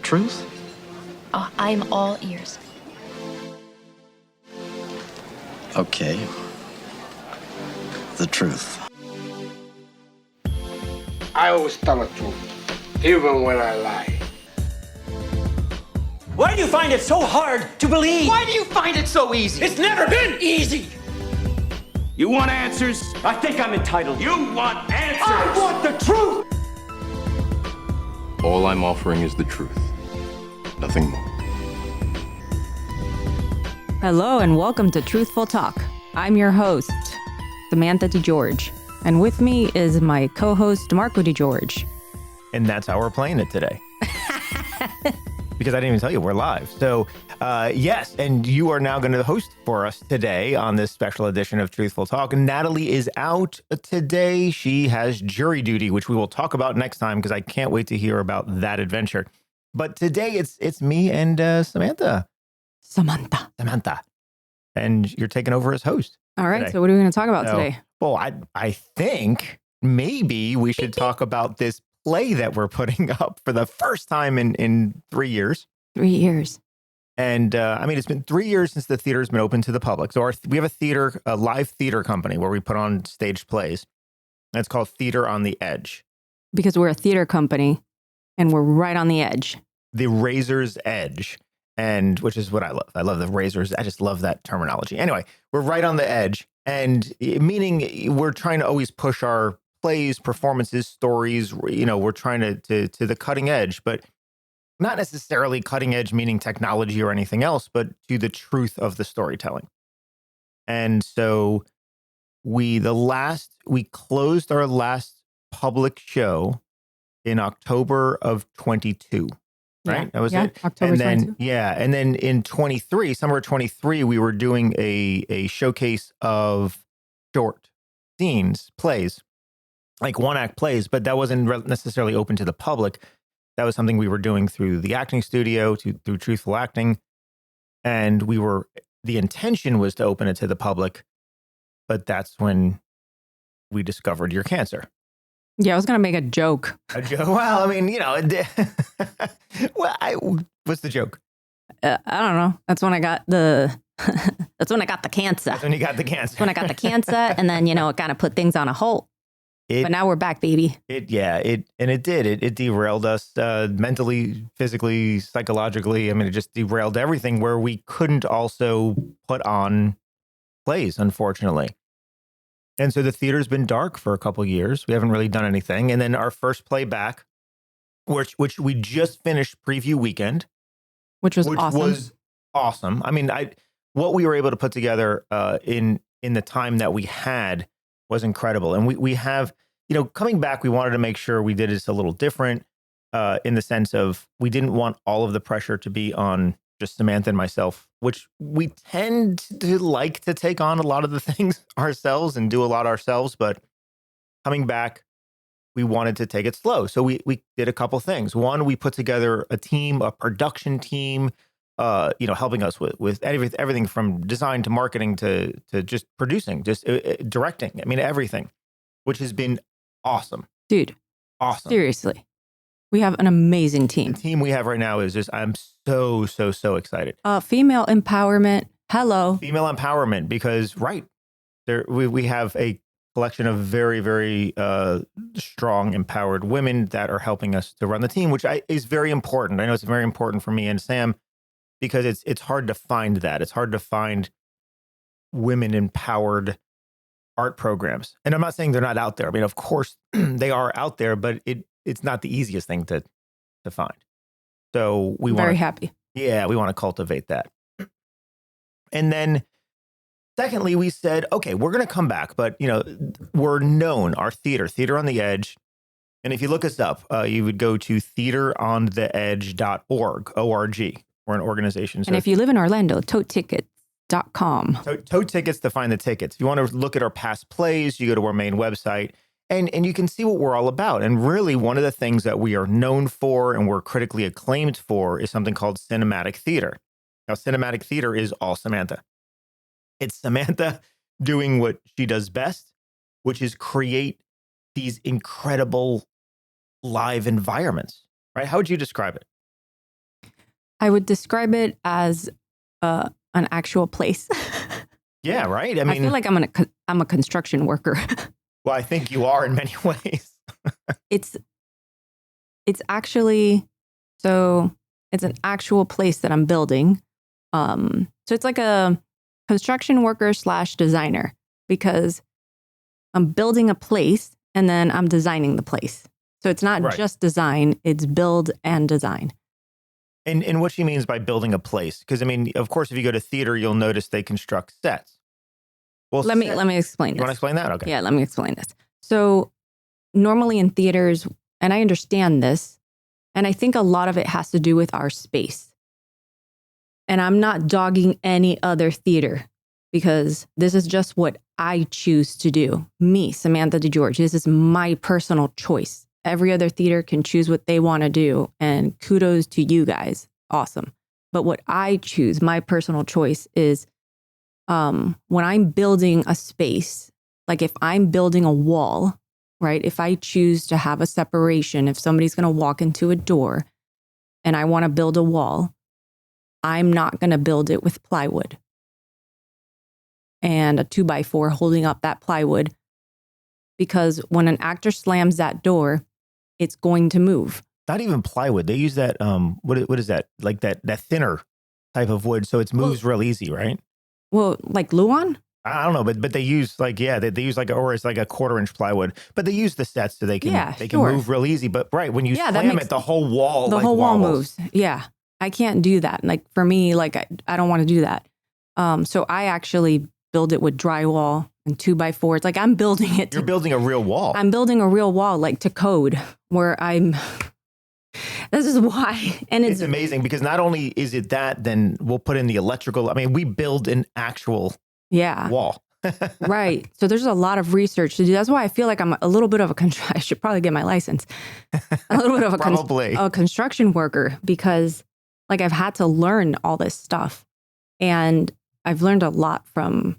truth? Oh, I'm all ears. Okay. The truth. I always tell the truth, even when I lie. Why do you find it so hard to believe? Why do you find it so easy? It's never been easy. You want answers? I think I'm entitled. You want answers? I want the truth. All I'm offering is the truth. Nothing more. Hello and welcome to Truthful Talk. I'm your host, Samantha DeGeorge. And with me is my co-host, Marco DeGeorge. And that's how we're playing it today. Because I didn't even tell you we're live. So yes, and you are now going to host for us today on this special edition of Truthful Talk. And Natalie is out today. She has jury duty, which we will talk about next time because I can't wait to hear about that adventure. But today it's me and Samantha. Samantha. And you're taking over as host. All right. Today. So what are we going to talk about today? Well, I think maybe we should talk about this play that we're putting up for the first time in 3 years. 3 years. And I mean, it's been 3 years since the theater has been open to the public. So we have a live theater company where we put on staged plays. And it's called Theater on the Edge. Because we're a theater company and we're right on the edge. The razor's edge. And which is what I love. I love the razors. I just love that terminology. Anyway, we're right on the edge. And meaning we're trying to always push our plays, performances, stories, we're trying to the cutting edge, but not necessarily cutting edge, meaning technology or anything else, but to the truth of the storytelling. And so we closed our last public show in October of 22. Right. That was it. October 22. And then in summer of 23, we were doing a showcase of short scenes, plays, like one-act plays, but that wasn't necessarily open to the public. That was something we were doing through the acting studio, through Truthful Acting. And the intention was to open it to the public, but that's when we discovered your cancer. Yeah, I was going to make a joke. A joke? Well, I mean, what's the joke? I don't know. That's when I got the cancer. That's when you got the cancer. That's when I got the cancer. And then, it kind of put things on a hold. But now we're back, baby. It derailed us mentally, physically, psychologically. I mean, it just derailed everything where we couldn't also put on plays, unfortunately. And so the theater's been dark for a couple of years. We haven't really done anything. And then our first play back, which we just finished preview weekend. Which was awesome. I mean, what we were able to put together in the time that we had was incredible. And we have, coming back, we wanted to make sure we did this a little different in the sense of we didn't want all of the pressure to be on just Samantha and myself, which we tend to like to take on a lot of the things ourselves and do a lot ourselves. But coming back, we wanted to take it slow. So we did a couple things. One, we put together a production team, helping us with everything from design to marketing to just producing, just directing. I mean, everything, which has been awesome. Dude. Awesome. Seriously. We have an amazing team. The team we have right now is just, I'm so excited. Female empowerment. Hello. Female empowerment, because we have a collection of very, very strong, empowered women that are helping us to run the team, which is very important. I know it's very important for me and Sam, because it's hard to find that. It's hard to find women empowered art programs. And I'm not saying they're not out there. I mean, of course they are out there, but it's not the easiest thing to find. So very happy. Yeah, we want to cultivate that. And then secondly, we said, okay, we're going to come back, but we're known, our Theater on the Edge. And if you look us up, you would go to theaterontheedge.org, O-R-G. We're an organization. So and if you live in Orlando, totetickets.com. Tote tickets to find the tickets. If you want to look at our past plays, you go to our main website and you can see what we're all about. And really, one of the things that we are known for and we're critically acclaimed for is something called cinematic theater. Now, cinematic theater is all Samantha. It's Samantha doing what she does best, which is create these incredible live environments, right? How would you describe it? I would describe it as an actual place. Yeah, right. I feel like I'm a construction worker. Well, I think you are in many ways. It's actually, so it's an actual place that I'm building. So it's like a construction worker / designer, because I'm building a place and then I'm designing the place. So it's not just design, it's build and design. And what she means by building a place, because I mean, of course, if you go to theater, you'll notice they construct sets. Well, let me explain this. You want to explain that? Okay. Yeah, let me explain this. So normally in theaters, and I understand this, and I think a lot of it has to do with our space. And I'm not dogging any other theater, because this is just what I choose to do. Me, Samantha DeGeorge, this is my personal choice. Every other theater can choose what they want to do, and kudos to you guys. Awesome. But what I choose, my personal choice, is when I'm building a space, like if I'm building a wall, right? If I choose to have a separation, if somebody's going to walk into a door and I want to build a wall, I'm not going to build it with plywood and a 2x4 holding up that plywood, because when an actor slams that door, it's going to move. Not even plywood. They use that, what is that? Like that thinner type of wood. So it moves real easy, right? Well, like Luan? I don't know, but they use like, they use like, or it's like a 1/4-inch plywood, but they use the sets so they can move real easy. But when you slam it, the whole wall, the whole wall moves. Yeah. I can't do that. Like for me, like I don't want to do that. So I actually build it with drywall and 2x4s. Like I'm building it. You're building a real wall. I'm building a real wall, like to code, where this is why. And it's amazing, because not only is it that, then we'll put in the electrical. I mean, we build an actual wall. Right. So there's a lot of research to do. That's why I feel like I'm a little bit of I should probably get my license. A little bit of a construction worker, because like I've had to learn all this stuff. And I've learned a lot from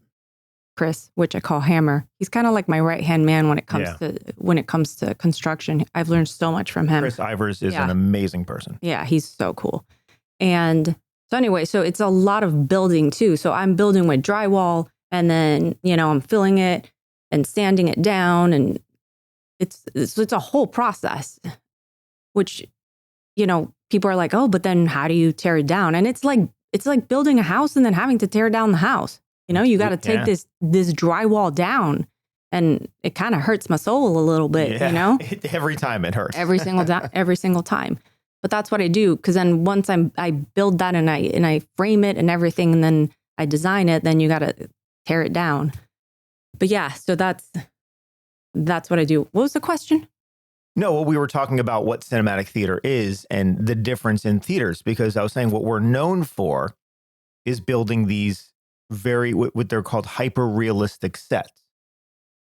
Chris, which I call Hammer. He's kind of like my right-hand man when it comes to construction. I've learned so much from him. Chris Ivers is an amazing person. Yeah, he's so cool. And so anyway, so it's a lot of building too. So I'm building with drywall, and then, I'm filling it and sanding it down, and it's a whole process, which, people are like, oh, but then how do you tear it down? And it's like building a house and then having to tear down the house. You got to take this drywall down, and it kind of hurts my soul a little bit, Every time it hurts. every single time. But that's what I do, because then once I build that and I frame it and everything, and then I design it, then you got to tear it down. But yeah, so that's what I do. What was the question? No, well, we were talking about what cinematic theater is and the difference in theaters, because I was saying what we're known for is building these what they're called hyper-realistic sets.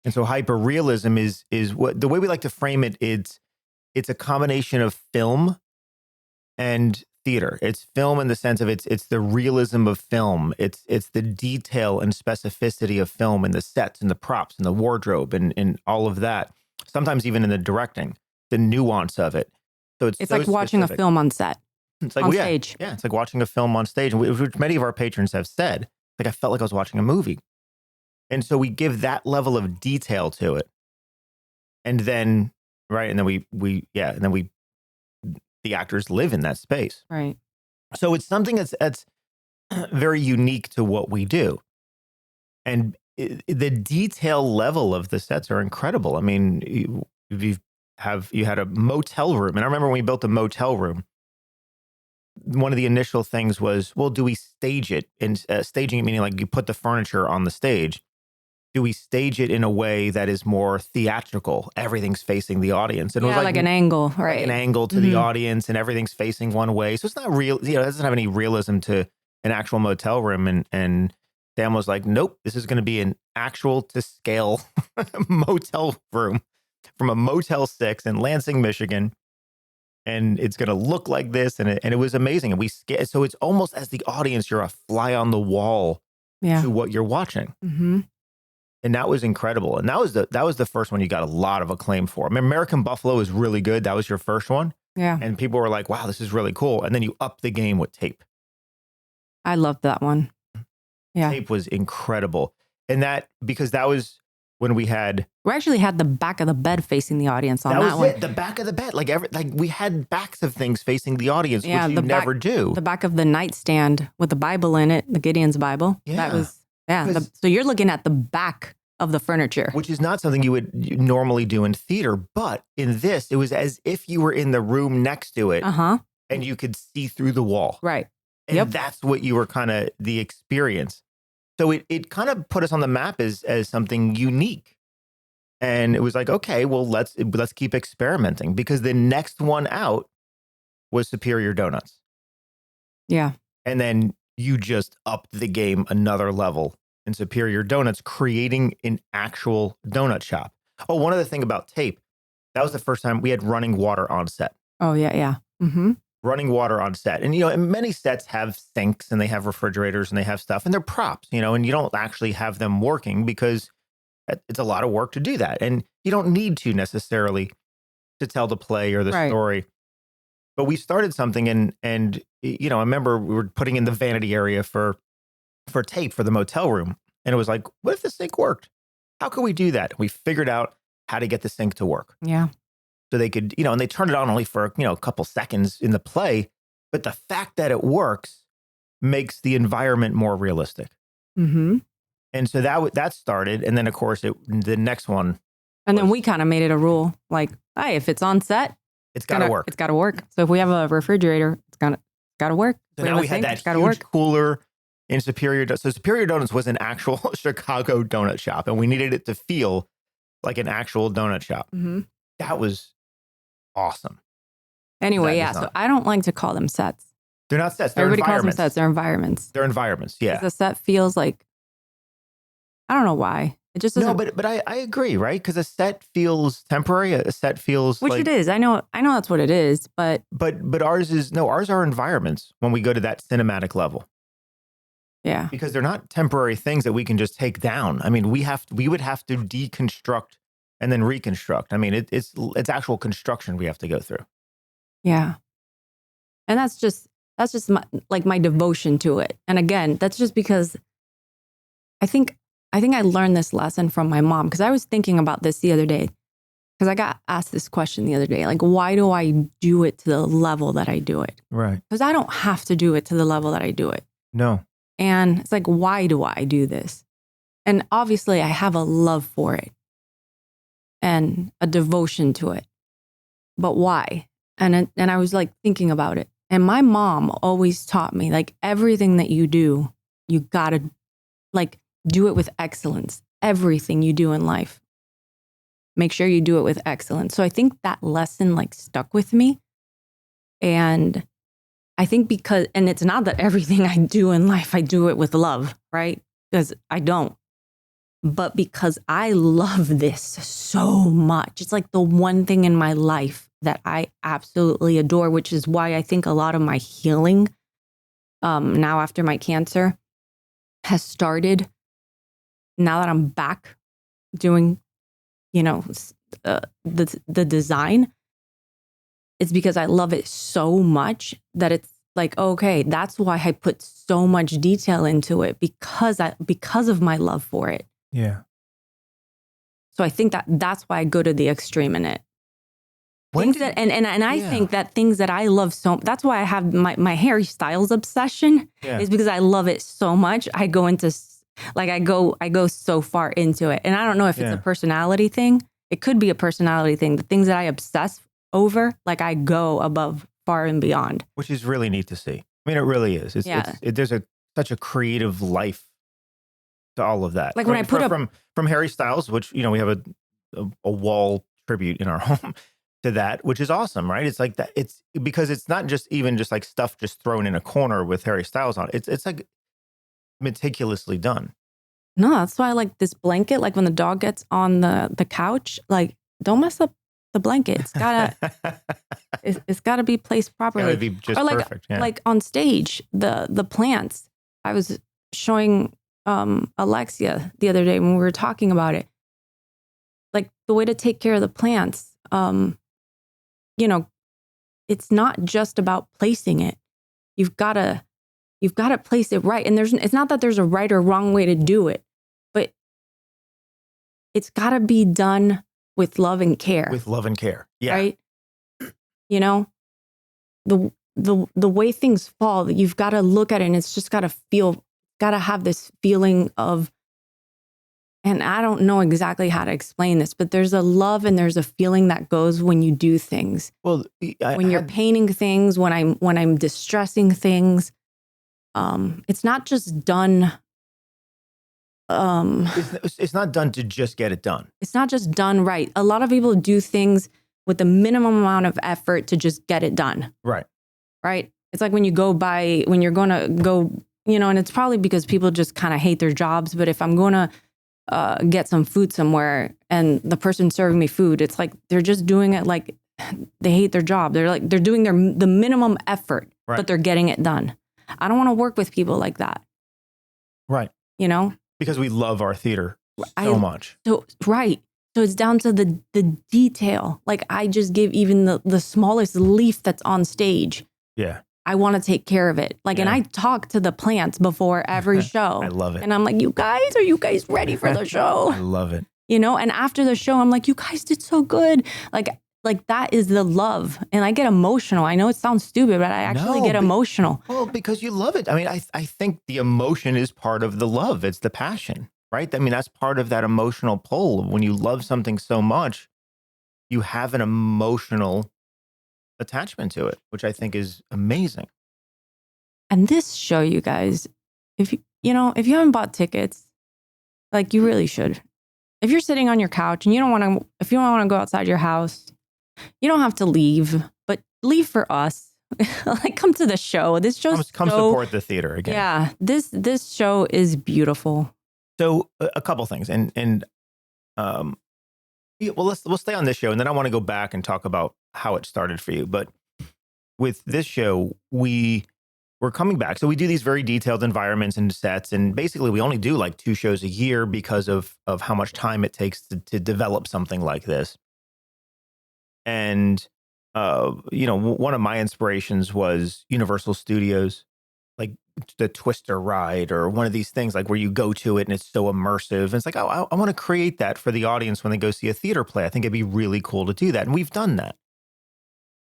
And so hyper-realism is what the way we like to frame it. It's a combination of film and theater. It's film in the sense of it's the realism of film. It's the detail and specificity of film, and the sets and the props and the wardrobe and all of that. Sometimes even in the directing, the nuance of it. So it's like watching a film on set. It's like, stage. Yeah, it's like watching a film on stage, which many of our patrons have said. Like I felt like I was watching a movie. And so we give that level of detail to it. And then, and then the actors live in that space. Right. So it's something that's very unique to what we do. And the detail level of the sets are incredible. I mean, you had a motel room. And I remember when we built the motel room, one of the initial things was, well, do we stage it? And staging it meaning like you put the furniture on the stage. Do we stage it in a way that is more theatrical? Everything's facing the audience. And it was like an angle, right? Like an angle to the audience, and everything's facing one way. So it's not real. It doesn't have any realism to an actual motel room. And Dan was like, nope, this is going to be an actual to scale motel room from a Motel 6 in Lansing, Michigan. And it's going to look like this. And it was amazing. And so it's almost as the audience, you're a fly on the wall to what you're watching. Mm-hmm. And that was incredible. And that was the first one you got a lot of acclaim for. I mean, American Buffalo is really good. That was your first one. Yeah. And people were like, wow, this is really cool. And then you up the game with tape. I loved that one. Yeah. Tape was incredible. And because that was when we actually had the back of the bed facing the audience on that, was one. it, the back of the bed. Like we had backs of things facing the audience, Yeah, which you never do. The back of the nightstand with the Bible in it, the Gideon's Bible. Yeah. That was, so you're looking at the back of the furniture. Which is not something you would normally do in theater. But in this, it was as if you were in the room next to it and you could see through the wall. Right. And that's what you were kind of the experience. So it kind of put us on the map as something unique. And it was like, okay, well, let's keep experimenting, because the next one out was Superior Donuts. Yeah. And then you just upped the game another level in Superior Donuts, creating an actual donut shop. Oh, one other thing about tape. That was the first time we had running water on set. Oh, yeah, yeah. Mm-hmm. Running water on set. And, and many sets have sinks and they have refrigerators and they have stuff and they're props, and you don't actually have them working because it's a lot of work to do that. And you don't need to necessarily to tell the play or the story. But we started something and I remember we were putting in the vanity area for tape for the motel room. And it was like, what if the sink worked? How could we do that? We figured out how to get the sink to work. Yeah. So they could, and they turned it on only for, a couple seconds in the play. But the fact that it works makes the environment more realistic. Mm-hmm. And so that started. And then, of course, the next one. And then we kind of made it a rule. Like, hey, if it's on set, it's got to work. It's got to work. So if we have a refrigerator, it's got to work. So now we had that huge cooler in Superior. So Superior Donuts was an actual Chicago donut shop. And we needed it to feel like an actual donut shop. Mm-hmm. That was awesome. Anyway, yeah. So I don't like to call them sets. They're not sets. They're Everybody calls them environments. sets. They're environments. They're environments. Yeah. The set feels like, I don't know why. It just doesn't. No, but I agree, right? Because a set feels temporary. A set feels which it is. I know that's what it is. But ours are environments when we go to that cinematic level. Yeah. Because they're not temporary things that we can just take down. I mean, we would have to deconstruct and then reconstruct. I mean, it's actual construction we have to go through. Yeah. And that's just my devotion to it. And again, that's just because I think I learned this lesson from my mom, because I was thinking about this the other day, because I got asked this question the other day, like, why do I do it to the level that I do it? Right. Because I don't have to do it to the level that I do it. No. And it's like, why do I do this? And obviously I have a love for it and a devotion to it. But why? And I was like thinking about it. And my mom always taught me, like, everything that you do, you gotta like do it with excellence. Everything you do in life, make sure you do it with excellence. So I think that lesson like stuck with me. And I think and it's not that everything I do in life, I do it with love, right? Because I don't. But because I love this so much. It's like the one thing in my life that I absolutely adore, which is why I think a lot of my healing now after my cancer has started now that I'm back doing, the design. It's because I love it so much that it's like, okay, that's why I put so much detail into it, because of my love for it. Yeah. So I think that's why I go to the extreme in it. I think that things that I love so, that's why I have my Harry Styles obsession is because I love it so much. I go into I go so far into it. And I don't know if it's a personality thing. It could be a personality thing. The things that I obsess over, like, I go above, far and beyond. Which is really neat to see. I mean, it really is. There's such a creative life to all of that. Like when I put up from Harry Styles, which, we have a wall tribute in our home to that, which is awesome, right? It's like that. It's because it's not just like stuff just thrown in a corner with Harry Styles on it. It's like meticulously done. No, that's why I like this blanket. Like when the dog gets on the couch, like, don't mess up the blanket. It's gotta be placed properly. It would be just perfect. Yeah. Like on stage, the plants. I was showing Alexia the other day when we were talking about it. Like the way to take care of the plants, it's not just about placing it. You've got to place it right. And it's not that there's a right or wrong way to do it, but it's got to be done with love and care. With love and care. Yeah. Right? You know, the way things fall, you've got to look at it and it's just got to have this feeling of, and I don't know exactly how to explain this, but there's a love and there's a feeling that goes when you do things. Well, when you're painting things, when I'm distressing things, it's not just done. It's not done to just get it done. It's not just done right. A lot of people do things with the minimum amount of effort to just get it done. Right. Right. It's like when you're going to go, you know, and it's probably because people just kind of hate their jobs. But if I'm going to get some food somewhere and the person serving me food, it's like they're just doing it like they hate their job. They're doing the minimum effort, right, but they're getting it done. I don't want to work with people like that. Right. You know? Because we love our theater so much. So, right. So it's down to the detail. Like I just give even the smallest leaf that's on stage. Yeah. I want to take care of it. Like, and I talk to the plants before every show. I love it. And I'm like, are you guys ready for the show? I love it. You know, and after the show, I'm like, you guys did so good. Like that is the love. And I get emotional. I know it sounds stupid, but I actually get emotional. Well, because you love it. I mean, I think the emotion is part of the love. It's the passion, right? I mean, that's part of that emotional pull. When you love something so much, you have an emotional attachment to it, which I think is amazing. And this show, you guys, if you haven't bought tickets, like you really should. If you're sitting on your couch and you don't want to go outside your house, you don't have to leave, but leave for us. Like come to the show. This show's come support the theater again. Yeah, this show is beautiful. So a couple things, we'll stay on this show, and then I want to go back and talk about how it started for you. But with this show, we're coming back. So we do these very detailed environments and sets, and basically we only do like 2 shows a year because of how much time it takes to develop something like this. And one of my inspirations was Universal Studios, like the Twister ride or one of these things like where you go to it and it's so immersive. And it's like, oh, I want to create that for the audience when they go see a theater play. I think it'd be really cool to do that. And we've done that.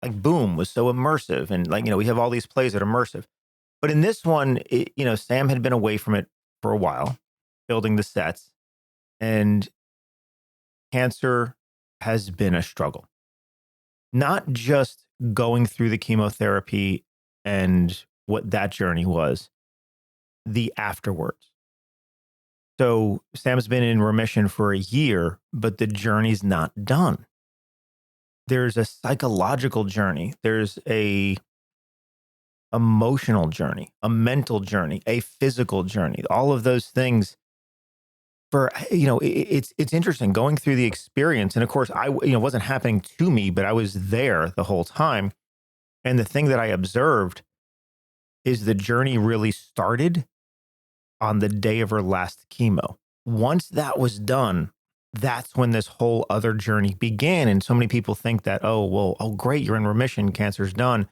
Like Boom was so immersive. And like, we have all these plays that are immersive. But in this one, Sam had been away from it for a while, building the sets. And cancer has been a struggle. Not just going through the chemotherapy and what that journey was, the afterwards. So Sam's been in remission for a year, but the journey's not done. There's a psychological journey. There's a emotional journey, a mental journey, a physical journey. All of those things. It's interesting going through the experience. And of course, it wasn't happening to me, but I was there the whole time. And the thing that I observed is the journey really started on the day of her last chemo. Once that was done, that's when this whole other journey began. And so many people think that, oh, great, you're in remission, cancer's done.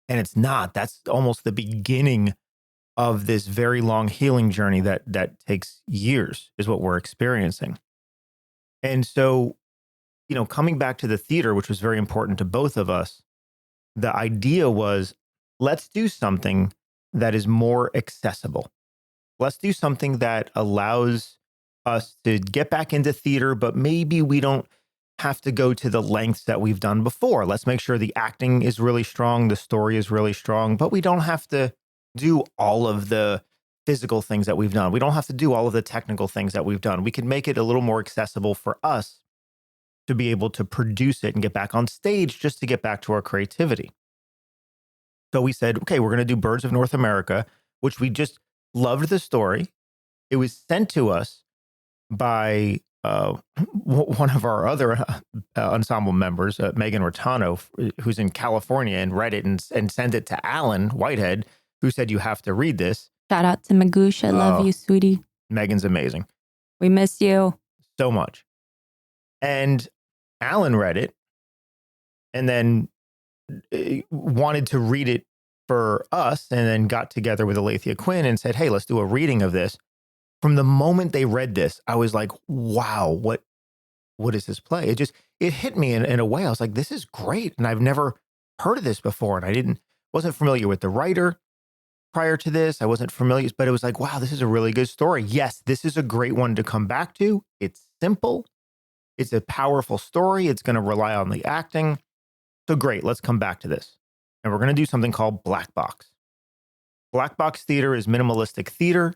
And it's not. That's almost the beginning of this very long healing journey that takes years, is what we're experiencing. And so, coming back to the theater, which was very important to both of us, the idea was, let's do something that is more accessible. Let's do something that allows us to get back into theater, but maybe we don't have to go to the lengths that we've done before. Let's make sure the acting is really strong, the story is really strong, but we don't have to do all of the physical things that we've done. We don't have to do all of the technical things that we've done. We can make it a little more accessible for us to be able to produce it and get back on stage just to get back to our creativity. So we said, okay, we're going to do Birds of North America, which we just loved the story. It was sent to us by one of our other ensemble members, Megan Rotano, who's in California, and read it and sent it to Alan Whitehead, who said, you have to read this. Shout out to Magoosh. I love you, sweetie. Megan's amazing. We miss you. So much. And Alan read it. And then wanted to read it for us and then got together with Alethea Quinn and said, hey, let's do a reading of this. From the moment they read this, I was like, wow, what is this play? It hit me in a way. I was like, this is great. And I've never heard of this before. And wasn't familiar with the writer prior to this. I wasn't familiar, but it was like, wow, this is a really good story. Yes, this is a great one to come back to. It's simple. It's a powerful story. It's going to rely on the acting. So great, let's come back to this. And we're going to do something called Black Box. Black Box theater is minimalistic theater.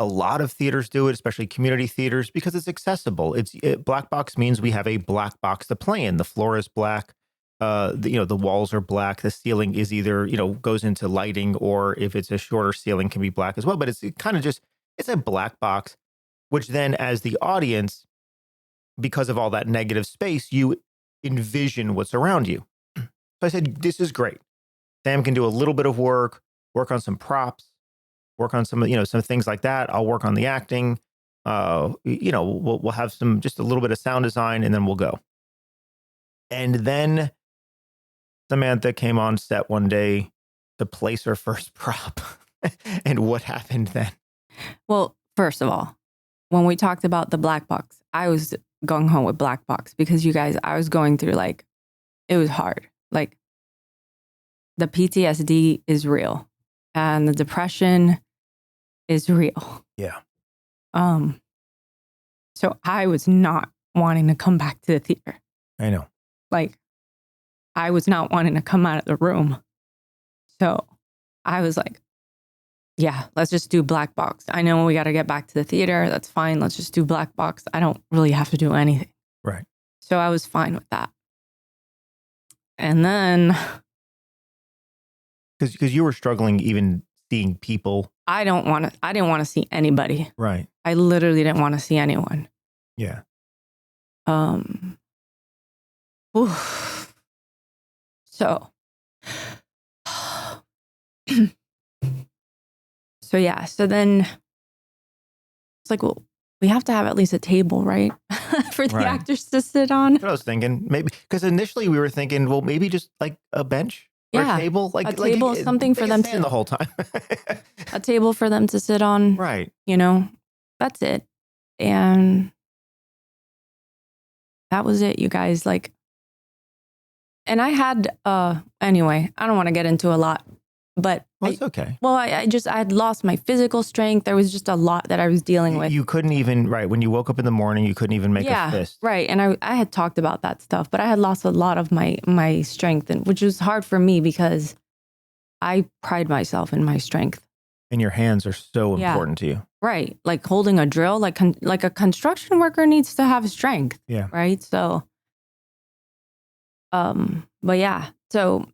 A lot of theaters do it, especially community theaters, because it's accessible. Black Box means we have a black box to play in. The floor is black. The walls are black. The ceiling is either, goes into lighting, or if it's a shorter ceiling, can be black as well. But it's kind of it's a black box, which then as the audience, because of all that negative space, you envision what's around you. So I said, this is great. Sam can do a little bit of work on some props, work on some things like that. I'll work on the acting. We'll have just a little bit of sound design, and then we'll go. And then Samantha came on set one day to place her first prop. And what happened then? Well, first of all, when we talked about the black box, I was gung ho with black box because you guys, I was going through it was hard. The PTSD is real and the depression is real. Yeah. So I was not wanting to come back to the theater. I know. I was not wanting to come out of the room. So I was like, yeah, let's just do black box. I know we got to get back to the theater. That's fine. Let's just do black box. I don't really have to do anything. Right. So I was fine with that. And then... Because you were struggling even seeing people. I didn't want to see anybody. Right. I literally didn't want to see anyone. Yeah. So yeah. So then it's like, well, we have to have at least a table, right? For the actors to sit on. That's what I was thinking. Maybe because initially we were thinking, well, maybe just a bench or a table, a table, something for them to the whole time. A table for them to sit on. Right. That's it. And that was it, you guys. And I had, anyway, I don't want to get into a lot, but it's okay. Well, I had lost my physical strength. There was just a lot that I was dealing with. You couldn't even, right, when you woke up in the morning, you couldn't even make a fist. Right. And I had talked about that stuff, but I had lost a lot of my strength, which was hard for me because I pride myself in my strength. And your hands are so important to you. Right. Like holding a drill, like a construction worker needs to have strength. Yeah. Right. So, but yeah, so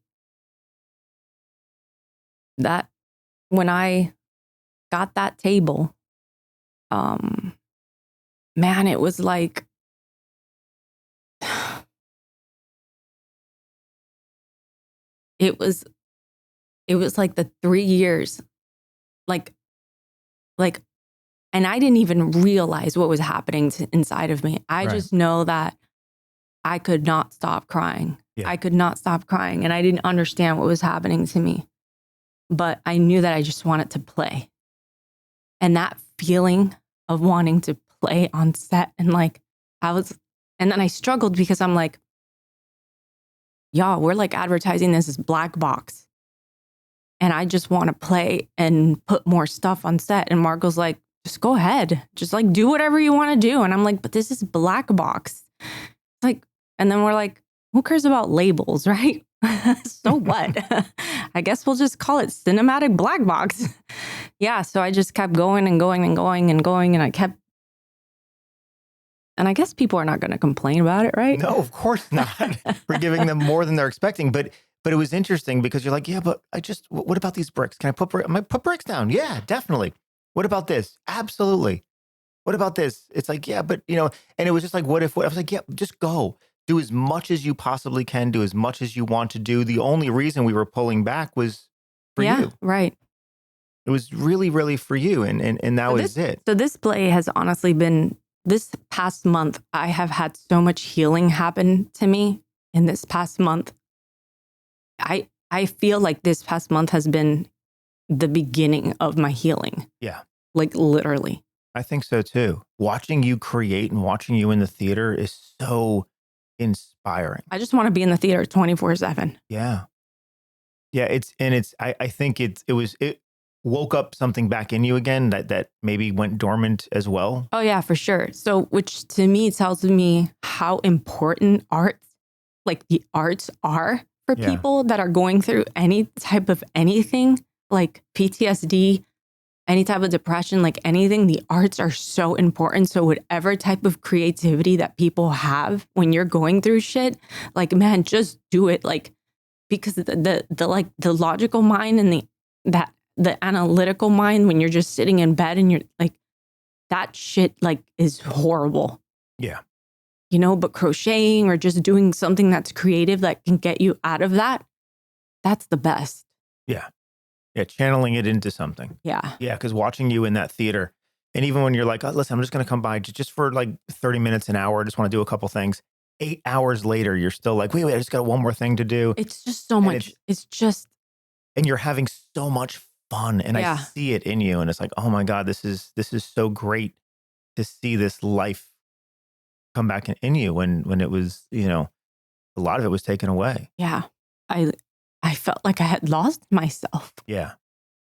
that when I got that table, man, it was like, it was like the 3 years, and I didn't even realize what was happening inside of me. I just know that I could not stop crying. Yeah. I could not stop crying. And I didn't understand what was happening to me. But I knew that I just wanted to play. And that feeling of wanting to play on set and and then I struggled because I'm like, y'all, we're advertising this as black box. And I just want to play and put more stuff on set. And Marco's like, just go ahead. Just do whatever you want to do. And I'm like, but this is black box. And then we're like, who cares about labels, right? So what? I guess we'll just call it cinematic black box. Yeah. So I just kept going and going and going and going. And I guess people are not going to complain about it, right? No, of course not. We're giving them more than they're expecting. But it was interesting because you're like, yeah, but what about these bricks? Can I put bricks down? Yeah, definitely. What about this? Absolutely. What about this? It's like, yeah, but and it was just like, what if I was like, yeah, just go. Do as much as you possibly can, do as much as you want to do. The only reason we were pulling back was for you. Yeah, right. It was really, really for you. And that was it. So this play has honestly been, this past month, I have had so much healing happen to me in this past month. I feel like this past month has been the beginning of my healing. Yeah. Like literally. I think so too. Watching you create and watching you in the theater is so inspiring. I just want to be in the theater 24/7. Yeah. Yeah. I think it woke up something back in you again that maybe went dormant as well. Oh yeah, for sure. So which to me tells me how important the arts are for Yeah. people that are going through any type of anything like PTSD, any type of depression, like anything. The arts are so important. So whatever type of creativity that people have when you're going through shit, like man, just do it. Like because the logical mind and the analytical mind when you're just sitting in bed and you're like that shit like is horrible. Yeah. You know, but crocheting or just doing something that's creative that can get you out of that, that's the best. Yeah. Yeah. Channeling it into something. Yeah. Yeah. Because watching you in that theater, and even when you're like, oh, listen, I'm just going to come by just for like 30 minutes, an hour, I just want to do a couple things. 8 hours later, you're still like, wait, I just got one more thing to do. It's just so much. And you're having so much fun. And I see it in you. And it's like, oh my God, this is so great to see this life come back in you when it was, a lot of it was taken away. Yeah. I felt like I had lost myself. Yeah.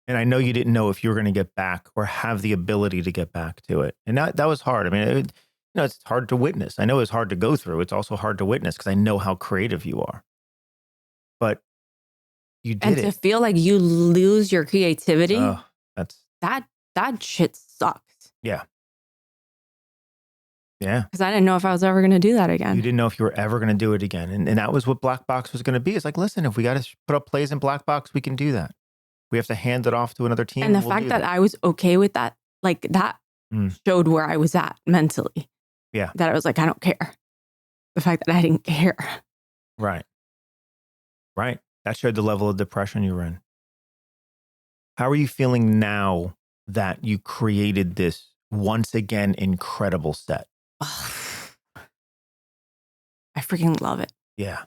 And I know you didn't know if you were going to get back or have the ability to get back to it. And that was hard. I mean, it's hard to witness. I know it's hard to go through. It's also hard to witness because I know how creative you are. But you did it. And to feel like you lose your creativity, that shit sucks. Yeah. Yeah. Because I didn't know if I was ever going to do that again. You didn't know if you were ever going to do it again. And that was what Black Box was going to be. It's like, listen, if we got to put up plays in Black Box, we can do that. We have to hand it off to another team. And the fact that I was okay with that, like that showed where I was at mentally. Yeah. That I was like, I don't care. The fact that I didn't care. Right. Right. That showed the level of depression you were in. How are you feeling now that you created this once again incredible set? I freaking love it. Yeah.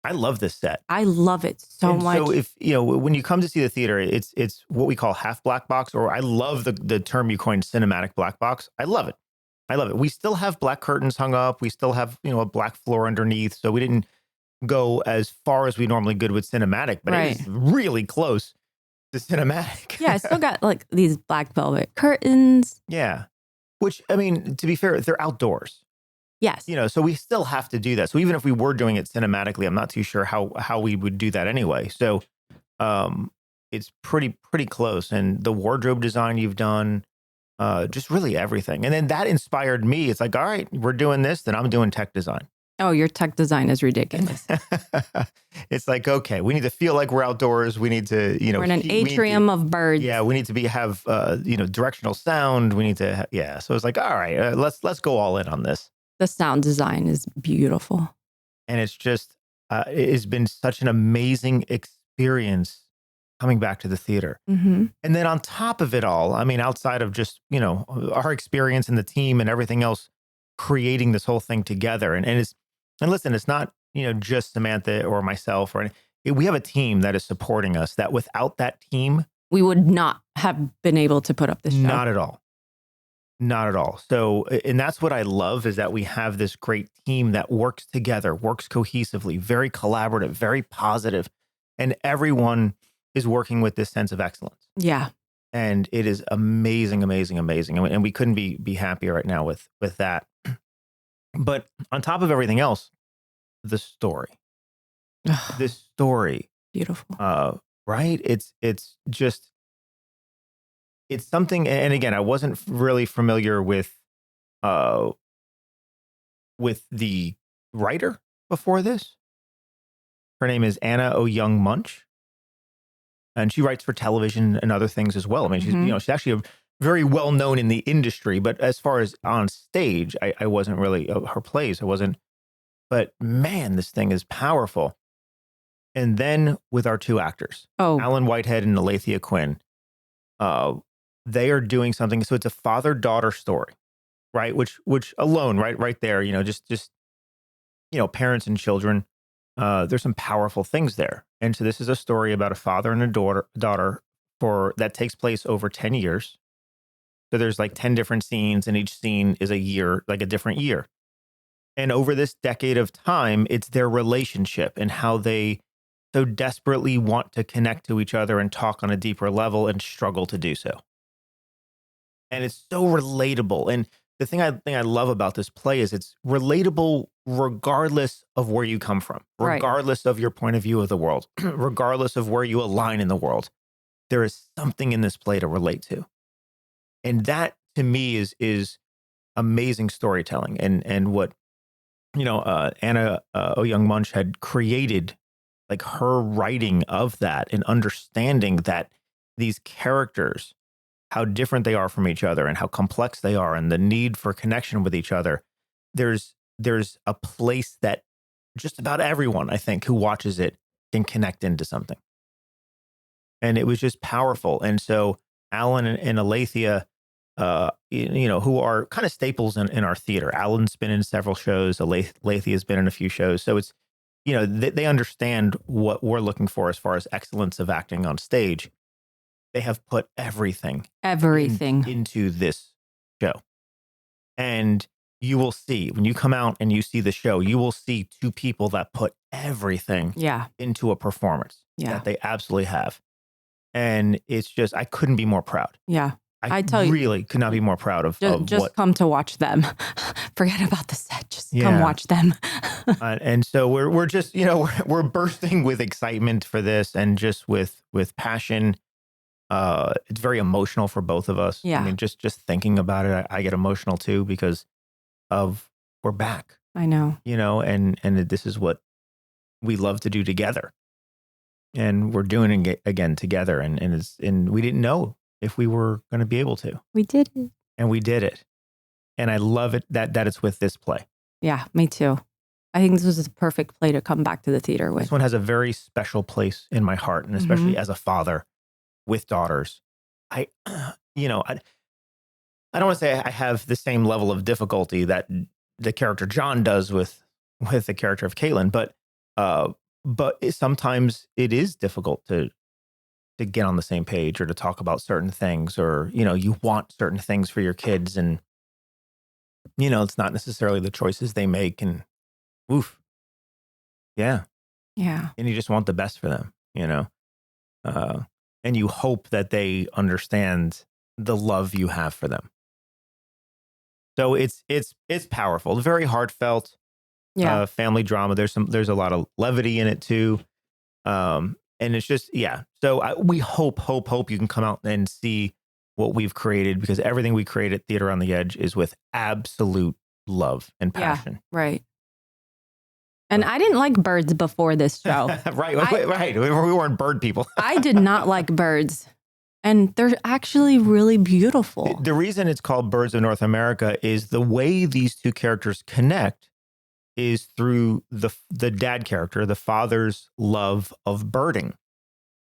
I love this set. I love it so much. So if, when you come to see the theater, it's what we call half black box, or I love the term you coined, cinematic black box. I love it. I love it. We still have black curtains hung up. We still have, a black floor underneath. So we didn't go as far as we normally could with cinematic, but it is really close to cinematic. Yeah, I still got like these black velvet curtains. Yeah. Which, I mean, to be fair, they're outdoors. Yes. So we still have to do that. So even if we were doing it cinematically, I'm not too sure how we would do that anyway. So it's pretty close. And the wardrobe design you've done, just really everything. And then that inspired me. It's like, all right, we're doing this, then I'm doing tech design. Oh, your tech design is ridiculous. It's like, okay, we need to feel like we're outdoors. We need to, we're in an atrium of birds. Yeah, we need to have directional sound. We need to, So it's like, all right, let's go all in on this. The sound design is beautiful. And it's just, it has been such an amazing experience coming back to the theater. Mm-hmm. And then on top of it all, I mean, outside of just, our experience and the team and everything else, creating this whole thing together. And listen, it's not, just Samantha or myself we have a team that is supporting us, that without that team, we would not have been able to put up this show. Not at all. Not at all. So, and that's what I love, is that we have this great team that works together, works cohesively, very collaborative, very positive, and everyone is working with this sense of excellence. Yeah. And it is amazing, amazing, amazing. And we couldn't be happier right now with that. But on top of everything else, the story. This story. Beautiful. Right? It's something, and again, I wasn't really familiar with the writer before this. Her name is Anna Ouyang Moench, and she writes for television and other things as well. I mean, she's actually very well known in the industry, but as far as on stage, I wasn't really her plays. I wasn't, but man, this thing is powerful. And then with our two actors, Alan Whitehead and Alethea Quinn, they are doing something. So it's a father-daughter story, right? Which alone, right there, just parents and children, there's some powerful things there. And so this is a story about a father and a daughter that takes place over 10 years. So there's like 10 different scenes, and each scene is a year, like a different year. And over this decade of time, it's their relationship and how they so desperately want to connect to each other and talk on a deeper level and struggle to do so. And it's so relatable. And the thing I love about this play is it's relatable regardless of where you come from, regardless of your point of view of the world, regardless of where you align in the world. There is something in this play to relate to. And that to me is amazing storytelling. And what, Anna Ouyang Moench had created, like her writing of that and understanding that these characters, how different they are from each other and how complex they are and the need for connection with each other. There's a place that just about everyone, I think, who watches it can connect into something. And it was just powerful. And so Alan and Alethea, who are kind of staples in our theater. Alan's been in several shows. Alethea's been in a few shows. So it's, they understand what we're looking for as far as excellence of acting on stage. They have put everything into this show. And you will see, when you come out and you see the show, you will see two people that put everything into a performance that they absolutely have. And it's just, I couldn't be more proud. Yeah. I tell you, really could not be more proud of just come to watch them. Forget about the set. Just come watch them. And so we're just, we're bursting with excitement for this and just with passion. It's very emotional for both of us. Yeah. I mean, just thinking about it, I get emotional too because we're back. I know. And this is what we love to do together. And we're doing it again together. And we didn't know if we were going to be able to. We did it. And we did it. And I love it that it's with this play. Yeah, me too. I think this was the perfect play to come back to the theater with. This one has a very special place in my heart. And especially as a father with daughters, I don't want to say I have the same level of difficulty that the character John does with the character of Caitlin, but sometimes it is difficult to get on the same page or to talk about certain things, or you want certain things for your kids, and it's not necessarily the choices they make, and and you just want the best for them, and you hope that they understand the love you have for them. So it's powerful, very heartfelt, family drama. There's a lot of levity in it too. And it's just, So we hope you can come out and see what we've created, because everything we create at Theater on the Edge is with absolute love and passion. Yeah, right. And I didn't like birds before this show. Right. We weren't bird people. I did not like birds. And they're actually really beautiful. The reason it's called Birds of North America is the way these two characters connect is through the dad character, the father's love of birding.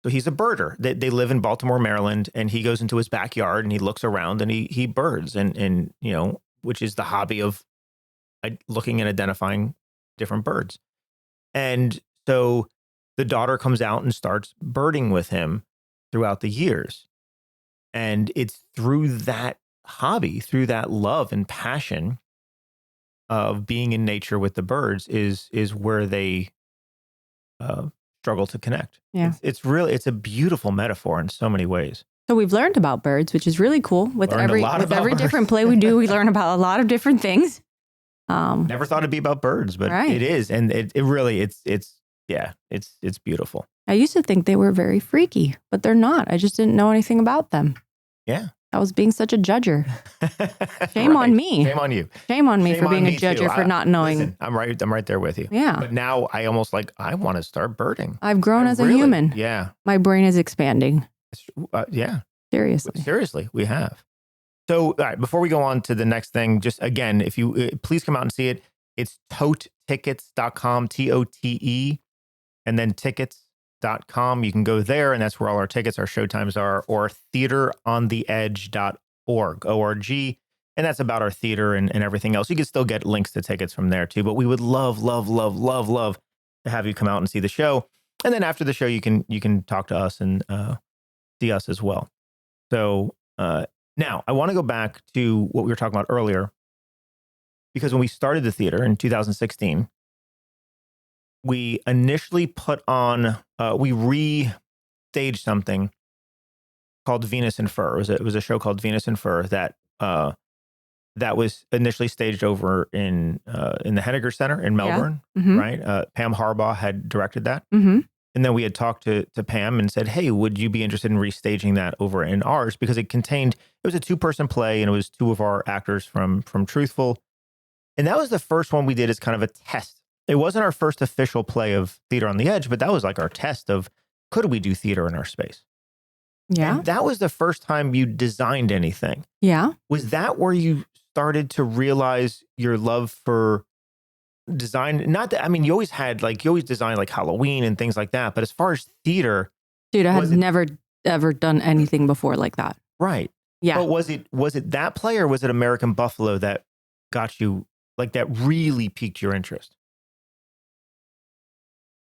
So he's a birder. They live in Baltimore, Maryland, and he goes into his backyard and he looks around and he birds, and which is the hobby of looking and identifying different birds. And so the daughter comes out and starts birding with him throughout the years. And it's through that hobby, through that love and passion of being in nature with the birds is where they struggle to connect. Yeah. It's a beautiful metaphor in so many ways. So we've learned about birds, which is really cool. With every different play we do, we learn about a lot of different things. Never thought it'd be about birds, but it is. And it really, it's beautiful. I used to think they were very freaky, but they're not. I just didn't know anything about them. Yeah. I was being such a judger. Shame on me. Shame on you. Shame on me for being a judger for not knowing. Listen, I'm right there with you. Yeah. But now I almost I want to start birding. I've grown as a human. Yeah. My brain is expanding. Yeah. Seriously, we have. So, all right, before we go on to the next thing, just again, if you please come out and see it, it's totetickets.com, TOTE, and then tickets.com. You can go there, and that's where all our tickets, our showtimes are, or theaterontheedge.org, O-R-G, and that's about our theater and everything else. You can still get links to tickets from there too, but we would love have you come out and see the show. And then after the show, you can talk to us and see us as well. So now I want to go back to what we were talking about earlier, because when we started the theater in 2016, we initially put on, we re-staged something called Venus in Fur. It was a show called Venus in Fur that was initially staged over in the Henniger Center in Melbourne, right? Pam Harbaugh had directed that. And then we had talked to Pam and said, hey, would you be interested in restaging that over in ours? Because it was a 2-person play, and it was 2 of our actors from Truthful. And that was the first one we did as kind of a test. It wasn't our first official play of Theater on the Edge, but that was like our test of, could we do theater in our space? Yeah. And that was the first time you designed anything. Yeah. Was that where you started to realize your love for design? Not that, I mean, you always designed like Halloween and things like that. But as far as theater, dude, I had never ever done anything before like that. Right. Yeah. But was it that play, or was it American Buffalo that got you, like, that really piqued your interest?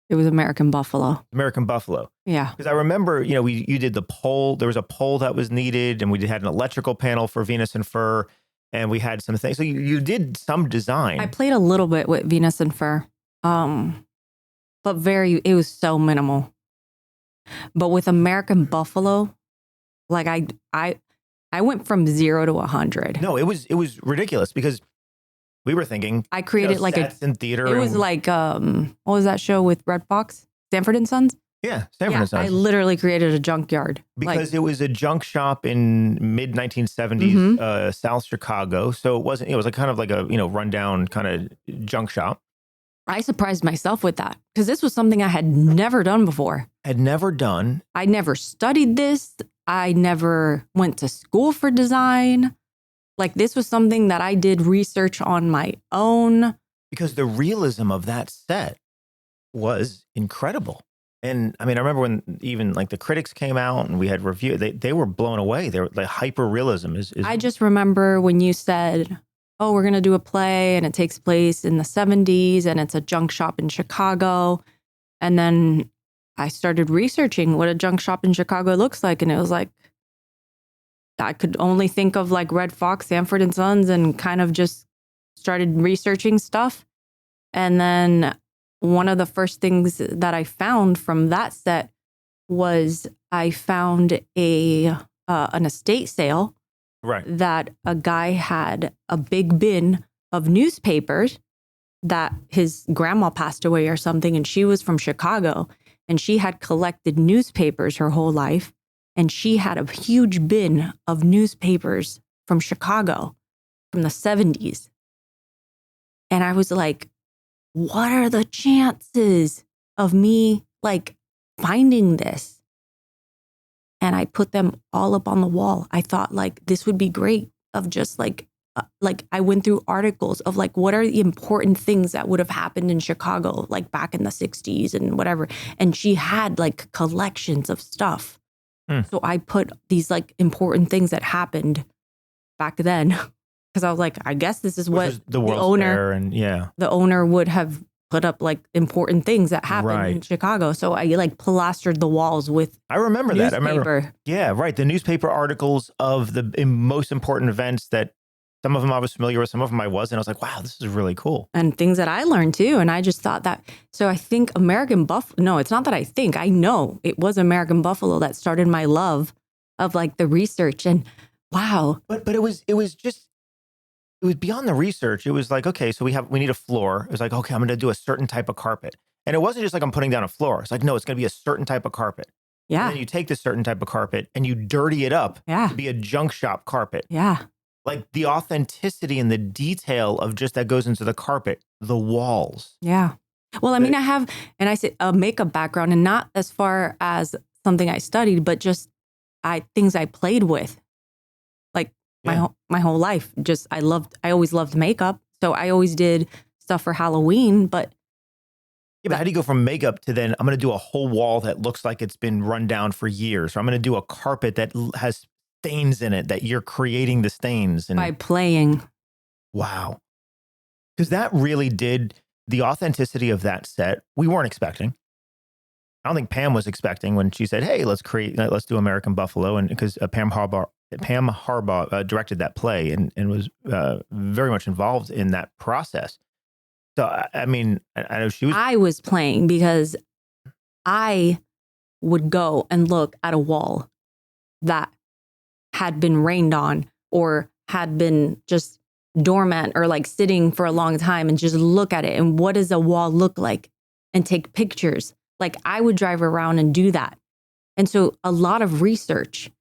It was American Buffalo. American Buffalo. Yeah. Because I remember, you did the pole. There was a pole that was needed, and we had an electrical panel for Venus and Fur, and we had some things. So you did some design. I played a little bit with Venus and Fur, but it was so minimal. But with American Buffalo, like I went from 0 to 100. No, it was ridiculous, because we were thinking I created like sets in theater. It was like what was that show with Red Fox? Sanford and Sons? Yeah, Sanford and Sons. I literally created a junkyard. Because it was a junk shop in mid 1970s, South Chicago. So it was like kind of like a, rundown kind of junk shop. I surprised myself with that, because this was something I had never done before. I never studied this. I never went to school for design. Like, this was something that I did research on my own. Because the realism of that set was incredible. And I mean, I remember when even like the critics came out and we had review, they were blown away. They were like, hyper realism is. I just remember when you said, oh, we're going to do a play and it takes place in the 70s and it's a junk shop in Chicago. And then I started researching what a junk shop in Chicago looks like. And it was like, I could only think of like Red Fox, Sanford and Sons, and kind of just started researching stuff. And then one of the first things that I found from that set was I found an estate sale, right, that a guy had a big bin of newspapers that his grandma passed away or something, and she was from Chicago, and she had collected newspapers her whole life. And she had a huge bin of newspapers from Chicago from the 70s. And I was like, what are the chances of me like finding this? And I put them all up on the wall. I thought like this would be great, of just like I went through articles of like, what are the important things that would have happened in Chicago, like back in the 60s and whatever. And she had like collections of stuff. So I put these like important things that happened back then, because I was like, I guess this is what the owner and the owner would have put up, like important things that happened in Chicago. So I like plastered the walls with. I remember newspaper. that. I remember. Yeah, right. The newspaper articles of the most important events that. Some of them I was familiar with, some of them I wasn't. I was like, wow, this is really cool. And things that I learned too. And I just thought that, so I think American Buffalo, no, it's not that I think, I know it was American Buffalo that started my love of like the research, and wow. But it was beyond the research. It was like, okay, so we need a floor. It was like, okay, I'm going to do a certain type of carpet. And it wasn't just like I'm putting down a floor. It's like, no, it's going to be a certain type of carpet. Yeah. And then you take this certain type of carpet and you dirty it up to be a junk shop carpet. Yeah. Like the authenticity and the detail of just that goes into the carpet, the walls. Yeah. Well, I mean, I have, and I say a makeup background, and not as far as something I studied, but just things I played with, like my whole life. Just I always loved makeup, so I always did stuff for Halloween. But yeah, but how do you go from makeup to then I'm going to do a whole wall that looks like it's been run down for years, or I'm going to do a carpet that has stains in it, that you're creating the stains and by playing. Wow. Because that really did, the authenticity of that set, we weren't expecting. I don't think Pam was expecting when she said, "Hey, let's do American Buffalo," and because Pam Harbaugh directed that play and was very much involved in that process. So I mean, I know she was. I was playing because I would go and look at a wall that had been rained on or had been just dormant or like sitting for a long time and just look at it. And what does a wall look like? And take pictures. Like I would drive around and do that. And so a lot of research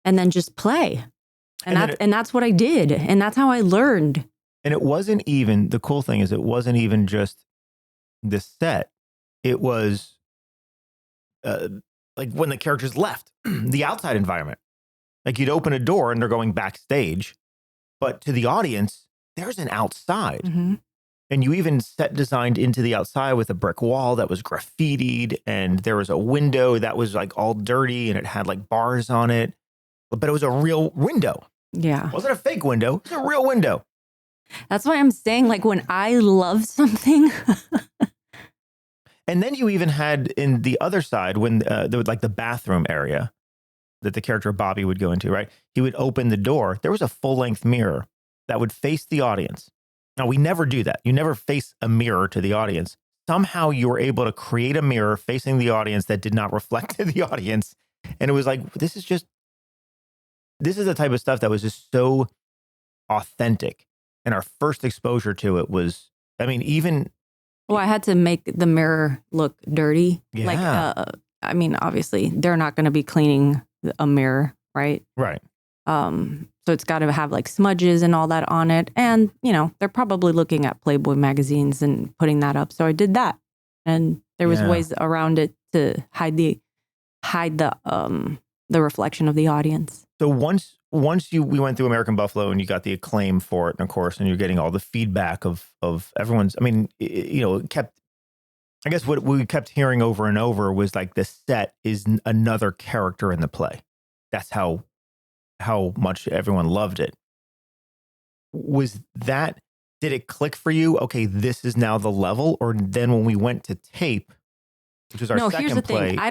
and then just play. And that's what I did. And that's how I learned. And it wasn't even, the cool thing is it wasn't even just the set. It was like when the characters left, the outside environment. Like you'd open a door and they're going backstage, but to the audience, there's an outside. Mm-hmm. And you even set designed into the outside with a brick wall that was graffitied, and there was a window that was like all dirty and it had like bars on it, but it was a real window. Yeah. It wasn't a fake window. It was a real window. That's why I'm saying, like, when I love something. And then you even had in the other side, when there was like the bathroom area that the character Bobby would go into, right? He would open the door. There was a full-length mirror that would face the audience. Now, we never do that. You never face a mirror to the audience. Somehow you were able to create a mirror facing the audience that did not reflect to the audience. And it was like, this is the type of stuff that was just so authentic. And our first exposure to it was, I mean, even... Well, I had to make the mirror look dirty. Yeah. Like, I mean, obviously, they're not going to be cleaning a mirror, right? Right. So it's got to have like smudges and all that on it. And, you know, they're probably looking at Playboy magazines and putting that up. So I did that. And there was ways around it to hide the reflection of the audience. So once we went through American Buffalo and you got the acclaim for it, and of course, and you're getting all the feedback of everyone's, I mean, you know, I guess what we kept hearing over and over was like the set is another character in the play. That's how much everyone loved it. Did it click for you? Okay, this is now the level. Or then when we went to tape, which was our second here's the play. Thing. I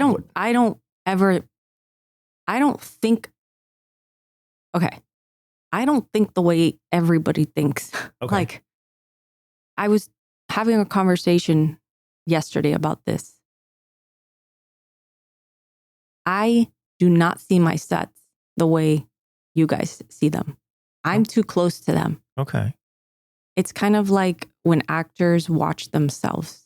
don't think the way everybody thinks. Okay. Like, I was having a conversation yesterday about this. I do not see my sets the way you guys see them. I'm too close to them. Okay. It's kind of like when actors watch themselves.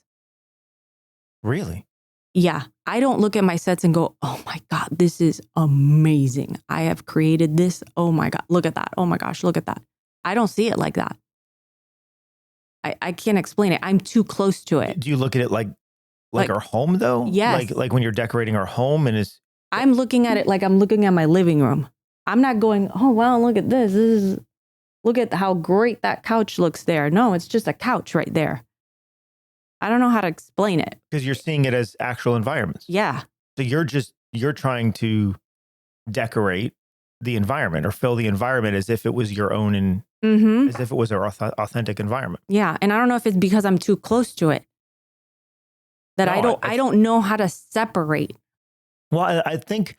Really? Yeah. I don't look at my sets and go, oh my God, this is amazing. I have created this. Oh my God, look at that. Oh my gosh, look at that. I don't see it like that. I can't explain it. I'm too close to it. Do you look at it like our home though? Yes. Like when you're decorating our home and it's... I'm looking at it like I'm looking at my living room. I'm not going, oh, wow, look at this. Look at how great that couch looks there. No, it's just a couch right there. I don't know how to explain it. Because you're seeing it as actual environments. Yeah. So you're trying to decorate the environment or fill the environment as if it was your own and as if it was an authentic environment. Yeah. And I don't know if it's because I'm too close to it that I don't know how to separate. Well, I think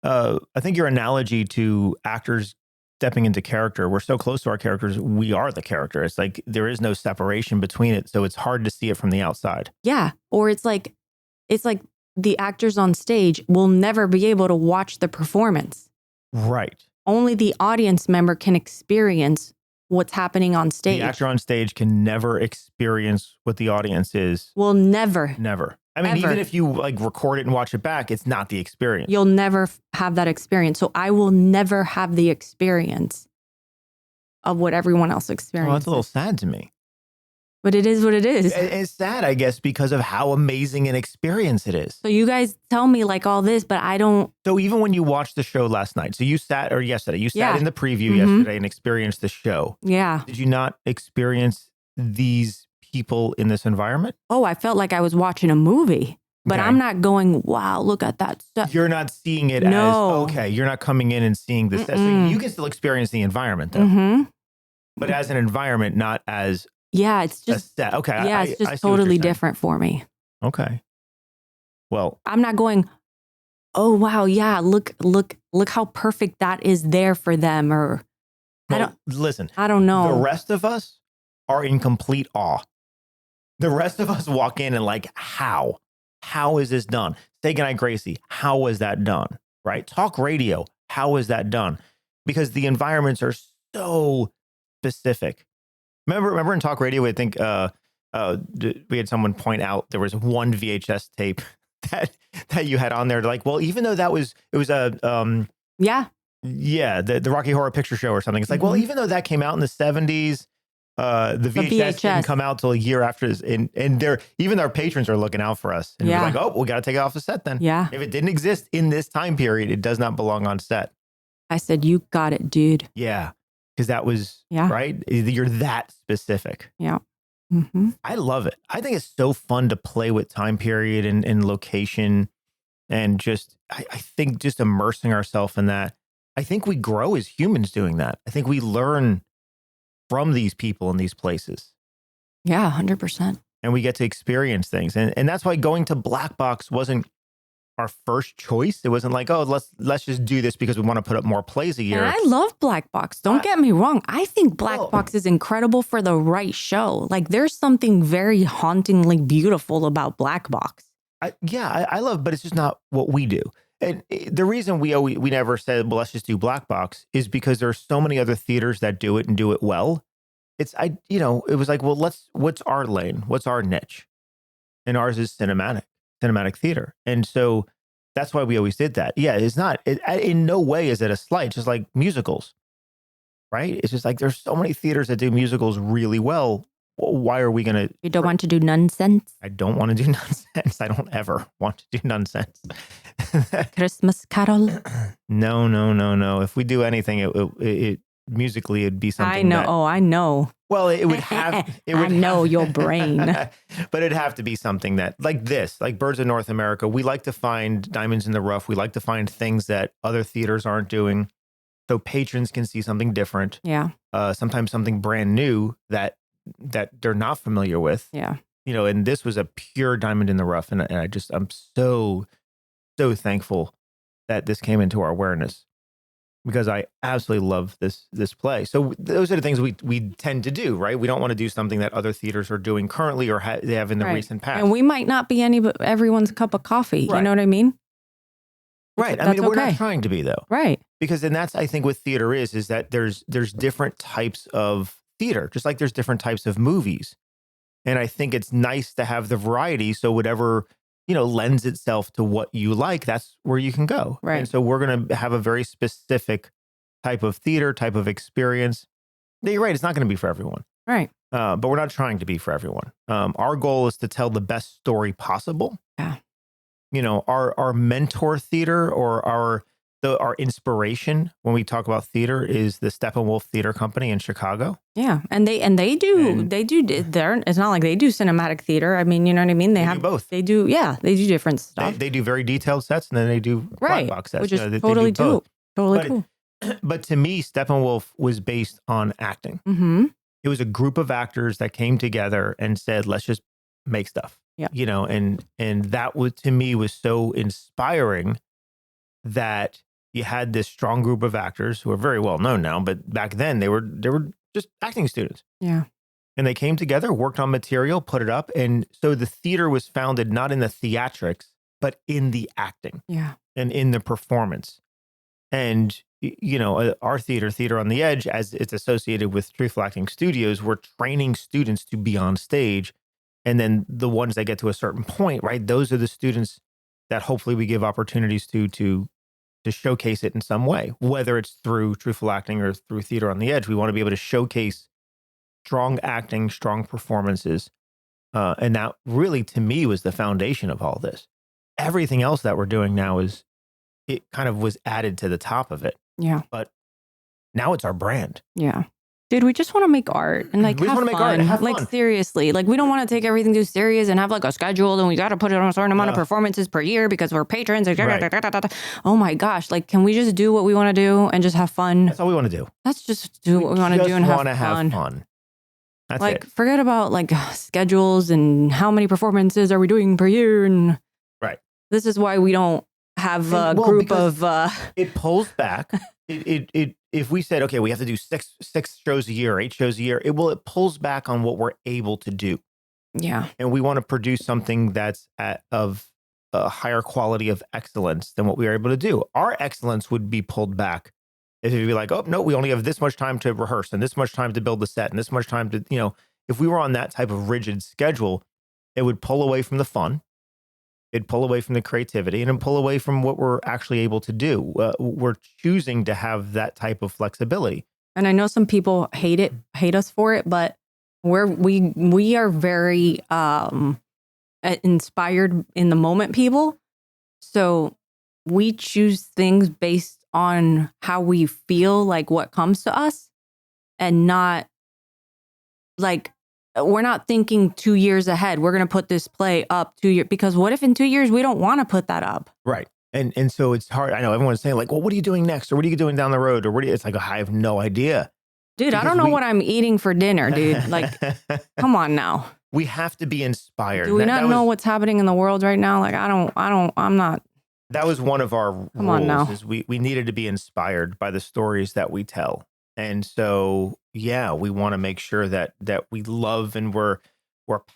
your analogy to actors stepping into character, we're so close to our characters, we are the character. It's like there is no separation between it. So it's hard to see it from the outside. Yeah. Or it's like the actors on stage will never be able to watch the performance. Right. Only the audience member can experience what's happening on stage. The actor on stage can never experience what the audience is. Will never. Never. I mean, even if you like record it and watch it back, it's not the experience. You'll never have that experience. So I will never have the experience of what everyone else experiences. Well, that's a little sad to me. But it is what it is. It's sad, I guess, because of how amazing an experience it is. So you guys tell me like all this, but I don't. So even when you watched the show last night, so you sat in the preview yesterday and experienced the show. Yeah. Did you not experience these people in this environment? Oh, I felt like I was watching a movie, but Okay. I'm not going, wow, look at that stuff. You're not seeing it as, okay, you're not coming in and seeing this. So you can still experience the environment though. Mm-hmm. But as an environment, not as Yeah, it's A just set. Okay. yeah, I it's see just what you're totally saying. different for me. Okay. Well, I'm not going, oh wow, yeah, look how perfect that is there for them, or listen. I don't know. The rest of us are in complete awe. The rest of us walk in and like, how? How is this done? Steak and I Gracie, how was that done? Right? Talk radio, how is that done? Because the environments are so specific. Remember in talk radio, I think we had someone point out there was one VHS tape that you had on there. Like, well, even though it was a the Rocky Horror Picture Show or something. It's like, well, even though that came out in the 70s, the VHS didn't come out till a year after this, and even our patrons are looking out for us. And we're like, oh, we got to take it off the set then. Yeah. If it didn't exist in this time period, it does not belong on set. I said, you got it, dude. Yeah. Because that was, Yeah. right? You're that specific. Yeah. Mm-hmm. I love it. I think it's so fun to play with time period and location, and just, I think just immersing ourselves in that. I think we grow as humans doing that. I think we learn from these people in these places. Yeah, 100%. And we get to experience things. And that's why going to Black Box wasn't our first choice. It wasn't like, oh, let's just do this because we want to put up more plays a year. And I love Black Box. Don't get me wrong. I think Black Box is incredible for the right show. Like, there's something very hauntingly beautiful about Black Box. I love, but it's just not what we do. And the reason we never said, well, let's just do Black Box is because there's so many other theaters that do it and do it well. It was like, well, what's our lane? What's our niche? And ours is cinematic theater. And so that's why we always did that. Yeah, it's not, in no way is it a slight, just like musicals, right? It's just like, there's so many theaters that do musicals really well. Why are we going to? You don't want to do nonsense? I don't want to do nonsense. I don't ever want to do nonsense. Christmas Carol? No. If we do anything, it musically, it'd be something. I know. I know. Well, it would have. I know your brain. But it'd have to be something that, like this, like Birds of North America. We like to find diamonds in the rough. We like to find things that other theaters aren't doing, so patrons can see something different. Yeah. Sometimes something brand new that they're not familiar with. Yeah. And this was a pure diamond in the rough. And I'm so thankful that this came into our awareness, because I absolutely love this play. So those are the things we tend to do, right? We don't want to do something that other theaters are doing currently or they have in the recent past. And we might not be everyone's cup of coffee. Right. You know what I mean? Right. That's we're okay. not trying to be, though. Right. Because then that's, I think, what theater is that there's different types of theater, just like there's different types of movies. And I think it's nice to have the variety. So whatever, lends itself to what you like, that's where you can go. Right. And so we're going to have a very specific type of theater, type of experience. You're right. It's not going to be for everyone. Right. But we're not trying to be for everyone. Our goal is to tell the best story possible. Yeah. Our mentor theater, or our inspiration when we talk about theater, is the Steppenwolf Theater Company in Chicago. Yeah. And they do it's not like they do cinematic theater. I mean, you know what I mean? They have do both. They do different stuff. They do very detailed sets, and then they do Black Box sets. Which is they totally do both. Totally cool. But to me, Steppenwolf was based on acting. Mm-hmm. It was a group of actors that came together and said, let's just make stuff. Yeah. And that was, to me, was so inspiring that you had this strong group of actors who are very well known now, but back then they were just acting students. Yeah. And they came together, worked on material, put it up. And so the theater was founded not in the theatrics, but in the acting. Yeah. And in the performance. And, our Theater on the Edge, as it's associated with Truthful Acting Studios, we're training students to be on stage. And then the ones that get to a certain point, right? Those are the students that hopefully we give opportunities to showcase it in some way, whether it's through Truthful Acting or through Theater on the Edge. We want to be able to showcase strong acting, strong performances. And that really, to me, was the foundation of all this. Everything else that we're doing now it kind of was added to the top of it. Yeah. But now it's our brand. Yeah. Dude, we just want to make art and We just have wanna make art fun. and have Like fun. Seriously, like we don't want to take everything too serious and have like a schedule and we got to put it on a certain amount of performances per year because we're patrons. Right. Oh my gosh. Like, can we just do what we want to do and just have fun? That's all we want to do. Let's just do what we want to do and have wanna fun. fun. That's like, it. forget about like schedules and how many performances are we doing per year. And Right. this is why we don't have a Well, group because of, it pulls back. If we said, okay, we have to do six shows a year, 8 shows a year, it pulls back on what we're able to do. yeah. And we want to produce something that's of a higher quality of excellence than what we are able to do. Our excellence would be pulled back if it'd be like, oh, no, we only have this much time to rehearse and this much time to build the set and this much time to, if we were on that type of rigid schedule, it would pull away from the fun. It'd pull away from the creativity and it'd pull away from what we're actually able to do. We're choosing to have that type of flexibility. And I know some people hate us for it, but we are very inspired in the moment people. So we choose things based on how we feel, like what comes to us, and not like, we're not thinking 2 years ahead. We're going to put this play up 2 years, because what if in 2 years we don't want to put that up? Right. And so it's hard. I know everyone's saying like, well, what are you doing next? Or what are you doing down the road? Or it's like, I have no idea. Dude, I don't know what I'm eating for dinner, dude. Like, come on now. We have to be inspired. Do we not know what's happening in the world right now? Like, I'm not. That was one of our Come on now. rules, is we needed to be inspired by the stories that we tell. And so, yeah, we want to make sure that we love and we're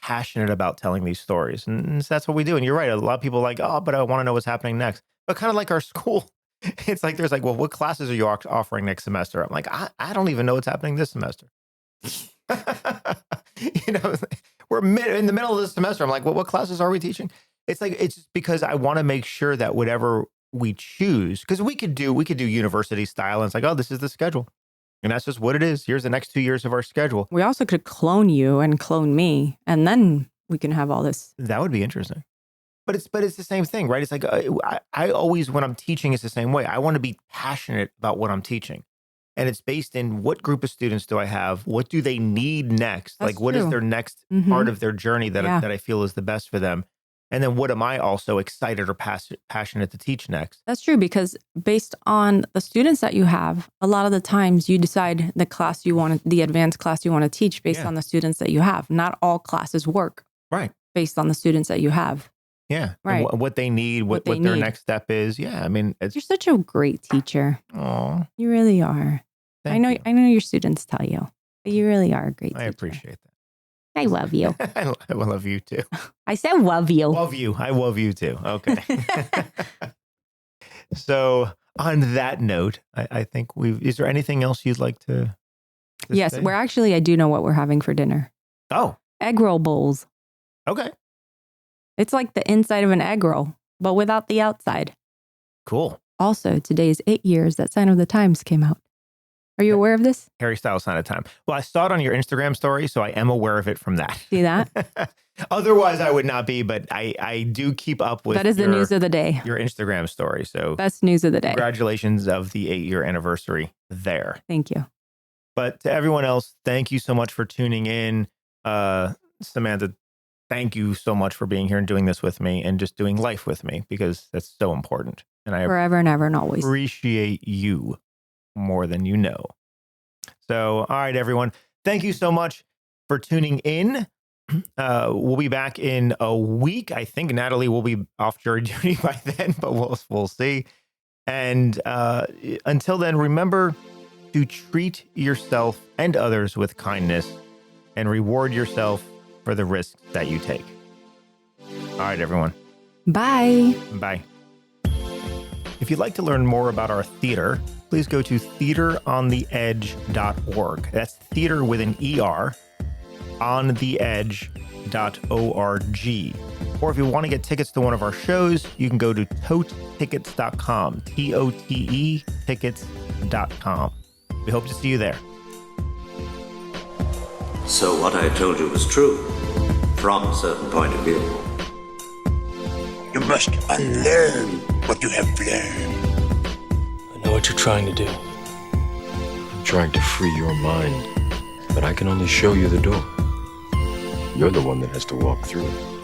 passionate about telling these stories. And so that's what we do. And you're right. A lot of people are like, oh, but I want to know what's happening next. But kind of like our school, it's like, there's like, well, what classes are you offering next semester? I'm like, I don't even know what's happening this semester. We're in the middle of the semester. I'm like, well, what classes are we teaching? It's like, it's just because I want to make sure that whatever we choose, because we could do university style. And it's like, oh, this is the schedule. And that's just what it is. Here's the next 2 years of our schedule. We also could clone you and clone me, and then we can have all this. That would be interesting. But it's the same thing, right? It's like, I always, when I'm teaching, it's the same way. I want to be passionate about what I'm teaching. And it's based in what group of students do I have? What do they need next? That's like, what is true. their next Mhm. part of their journey that Yeah. that I feel is the best for them? And then what am I also excited or passionate to teach next? That's true, because based on the students that you have, a lot of the times you decide the advanced class you want to teach based Yeah. on the students that you have. Not all classes work Right. based on the students that you have. Yeah. Right. And what they need, what they their need. next step is. Yeah. I mean, it's, You're such a great teacher. oh, You really are. I know your students tell you. But you really are a great teacher. I appreciate that. I love you. I love you too. I said love you. Love you. I love you too. Okay. So on that note, I think is there anything else you'd like to Yes, say? I do know what we're having for dinner. Oh, Egg roll bowls. okay. It's like the inside of an egg roll, but without the outside. Cool. Also, today is 8 years that Sign of the Times came out. Are you aware of this? Harry Styles Sign of Time. Well, I saw it on your Instagram story, so I am aware of it from that. See that? Otherwise, I would not be, but I do keep up with That is the news of the day. your Instagram story. So Best news of the day. congratulations of the 8-year anniversary there. Thank you. But to everyone else, thank you so much for tuning in. Samantha, thank you so much for being here and doing this with me and just doing life with me, because that's so important. And I Forever and ever and always. appreciate you more than you know. So, all right, everyone. Thank you so much for tuning in. We'll be back in a week. I think Natalie will be off jury duty by then, but we'll see. And until then, remember to treat yourself and others with kindness and reward yourself for the risks that you take. All right, everyone. Bye. Bye. If you'd like to learn more about our theater, please go to theaterontheedge.org. That's theater with an ER, ontheedge.org. Or if you want to get tickets to one of our shows, you can go to totetickets.com, TOTE tickets.com. We hope to see you there. So what I told you was true, from a certain point of view. You must unlearn what you have learned. I know what you're trying to do. I'm trying to free your mind, but I can only show you the door. You're the one that has to walk through it.